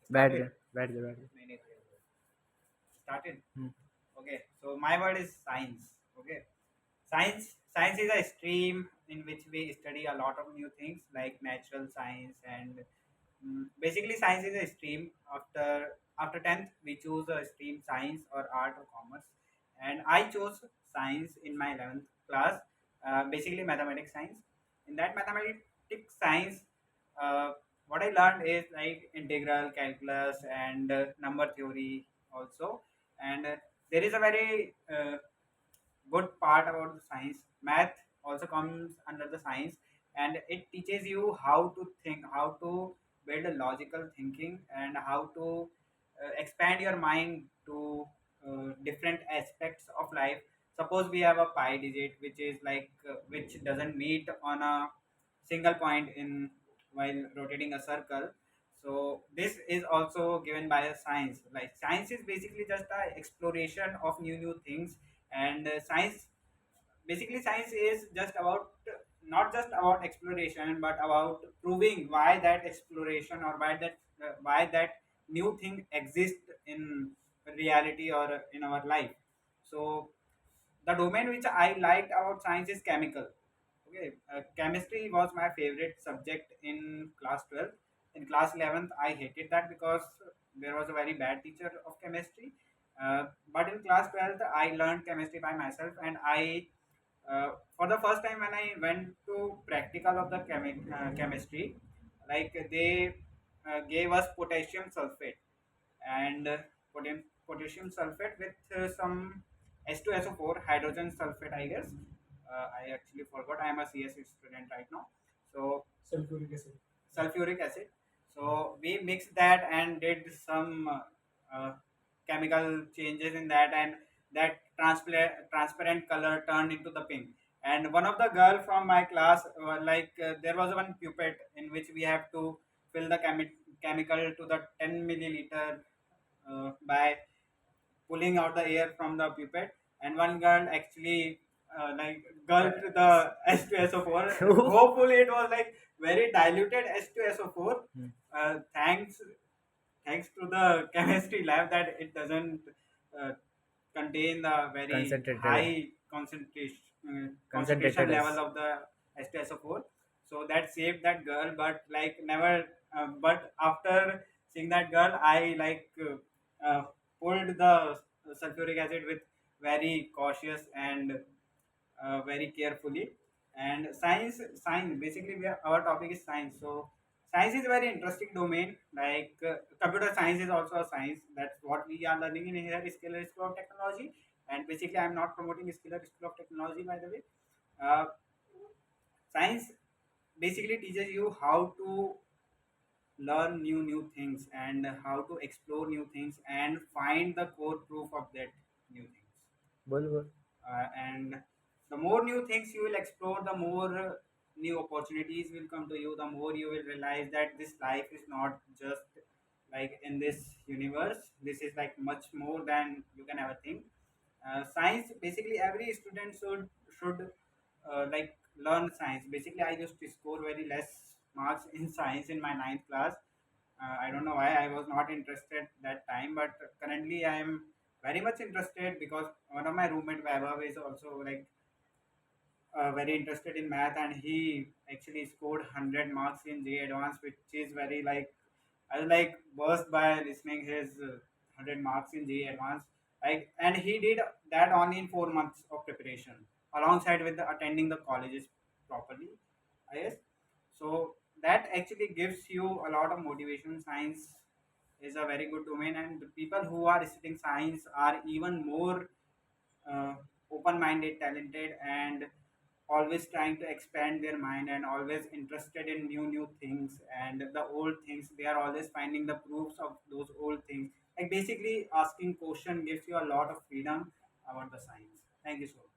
Started. बैठ गए नहीं नहीं started. Hmm, Okay, so my word is science. Okay, science is a stream in which we study a lot of new things like natural science and basically science is a stream. After 10th we choose a stream science or art or commerce, and I chose science in my 11th class. Basically mathematics science. In that mathematics science, uh, what I learned is like integral calculus and number theory also. And there is a very good part about the science. Math also comes under the science, and it teaches you how to think, how to build a logical thinking, and how to expand your mind to different aspects of life. Suppose we have a pi digit which is like which doesn't meet on a single point in while rotating a circle. So this is also given by a science. Like science is basically just a exploration of new things. And science is just about not just about exploration but about proving why that exploration or why that new thing exists in reality or in our life. So the domain which I liked about science is chemical. Okay, chemistry was my favorite subject in class 12. In class 11th, I hated that because there was a very bad teacher of chemistry. But in class 12th, I learned chemistry by myself, and for the first time when I went to practical of the chemistry, like they gave us potassium sulfate and potassium sulfate with some H2SO4 hydrogen sulfate, I guess. I actually forgot. I am a CSE student right now. So sulfuric acid. Sulfuric acid. So we mixed that and did some chemical changes in that, and that transparent color turned into the pink. And one of the girl from my class, there was one pipette in which we have to fill the chemical to the 10 milliliter by pulling out the air from the pipette, and one girl actually gulped the H2SO4. Hopefully it was like very diluted H2SO4. Hmm, Thanks to the chemistry lab that it doesn't uh, contain the very concentrated high concentration concentrated level as of the H2SO4. So that saved that girl, but like never. But after seeing that girl, I pulled the sulfuric acid with very cautious and very carefully. And science basically our topic is science. So science is a very interesting domain. Like computer science is also a science. That's what we are learning in here, Skiller School of Technology. And basically I'm not promoting Skiller School of Technology, by the way. uh, Science basically teaches you how to learn new things and how to explore new things and find the core proof of that new things. बोल बोल And the more new things you will explore, the more new opportunities will come to you, the more you will realize that this life is not just like in this universe. This is like much more than you can ever think. Science basically every student should learn science. Basically I used to score very less marks in science in my ninth class. I don't know why I was not interested that time, but currently I am very much interested because one of my roommate Vaibhav is also like very interested in math, and he actually scored 100 marks in J Advance, which is very like I was like burst by listening his 100 marks in J Advance. Like, and he did that only in 4 months of preparation, alongside with attending the colleges properly. I guess so. That actually gives you a lot of motivation. Science is a very good domain, and the people who are studying science are even more uh, open-minded, talented, and always trying to expand their mind and always interested in new things. And the old things, they are always finding the proofs of those old things. Like basically asking question gives you a lot of freedom about the science. Thank you so much.